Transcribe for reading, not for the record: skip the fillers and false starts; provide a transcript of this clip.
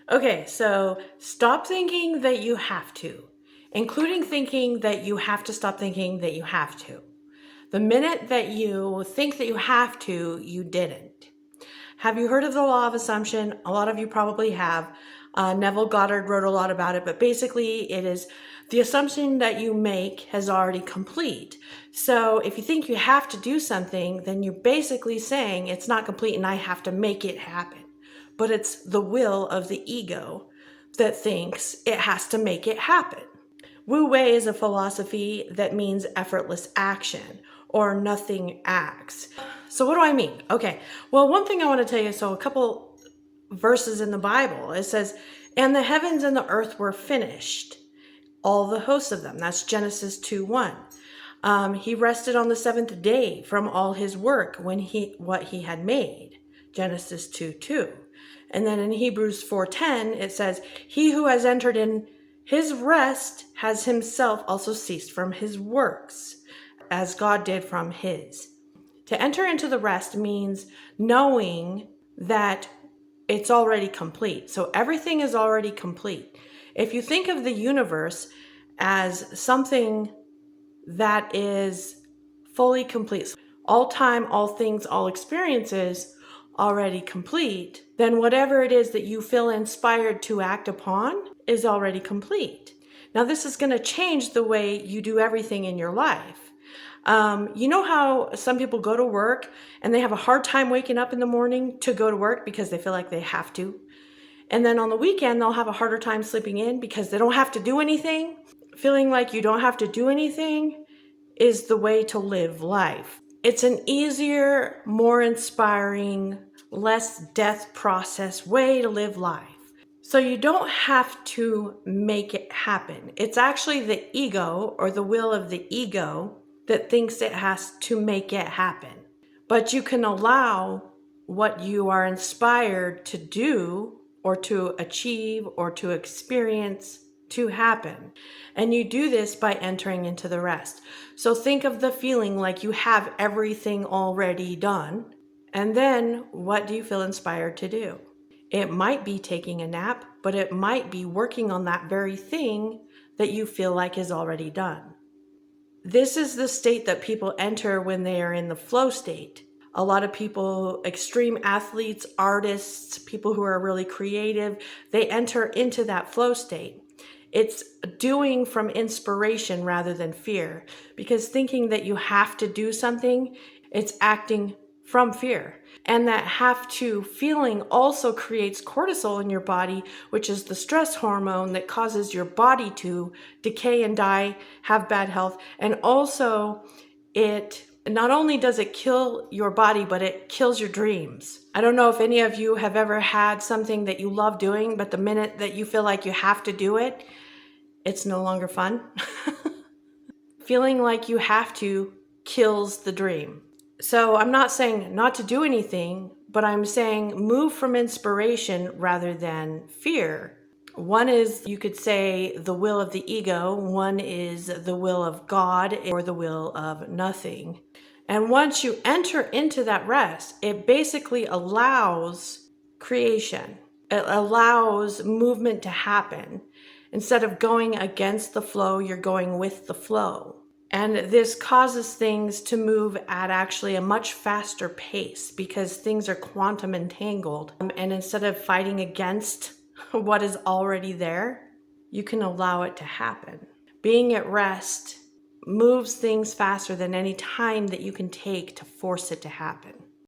Okay, so stop thinking that you have to, including thinking that you have to stop thinking that you have to. The minute that you think that you have to, you didn't. Have you heard of the law of assumption? A lot of you probably have. Neville Goddard wrote a lot about it, but basically it is the assumption that you make has already complete. So if you think you have to do something, then you're basically saying it's not complete and I have to make it happen. But it's the will of the ego that thinks it has to make it happen. WUWEI is a philosophy that means effortless action or nothing acts. So what do I mean? Okay, well, one thing I want to tell you, so a couple verses in the Bible, it says, and the heavens and the earth were finished, all the hosts of them. That's Genesis 2:1. He rested on the seventh day from all his work what he had made, Genesis 2:2. And then in Hebrews 4:10, it says, he who has entered in his rest has himself also ceased from his works, as God did from his. To enter into the rest means knowing that it's already complete. So everything is already complete. If you think of the universe as something that is fully complete, all time, all things, all experiences already complete, then whatever it is that you feel inspired to act upon is already complete. Now, this is going to change the way you do everything in your life. You know how some people go to work and they have a hard time waking up in the morning to go to work because they feel like they have to. And then on the weekend, they'll have a harder time sleeping in because they don't have to do anything. Feeling like you don't have to do anything is the way to live life. It's an easier, more inspiring, less death process way to live life. So you don't have to make it happen. It's actually the ego or the will of the ego that thinks it has to make it happen. But you can allow what you are inspired to do or to achieve or to experience to happen. And you do this by entering into the rest. So think of the feeling like you have everything already done. And then what do you feel inspired to do? It might be taking a nap, but it might be working on that very thing that you feel like is already done. This is the state that people enter when they are in the flow state. A lot of people, extreme athletes, artists, people who are really creative, they enter into that flow state. It's doing from inspiration rather than fear, because thinking that you have to do something, it's acting from fear. And that have to feeling also creates cortisol in your body, which is the stress hormone that causes your body to decay and die, have bad health. And also it not only does it kill your body, but it kills your dreams. I don't know if any of you have ever had something that you love doing, but the minute that you feel like you have to do it, it's no longer fun. Feeling like you have to kills the dream. So I'm not saying not to do anything, but I'm saying move from inspiration rather than fear. One is, you could say, the will of the ego. One is the will of God or the will of nothing. And once you enter into that rest, it basically allows creation. It allows movement to happen. Instead of going against the flow, you're going with the flow. And this causes things to move at actually a much faster pace because things are quantum entangled. And instead of fighting against what is already there, you can allow it to happen. Being at rest moves things faster than any time that you can take to force it to happen.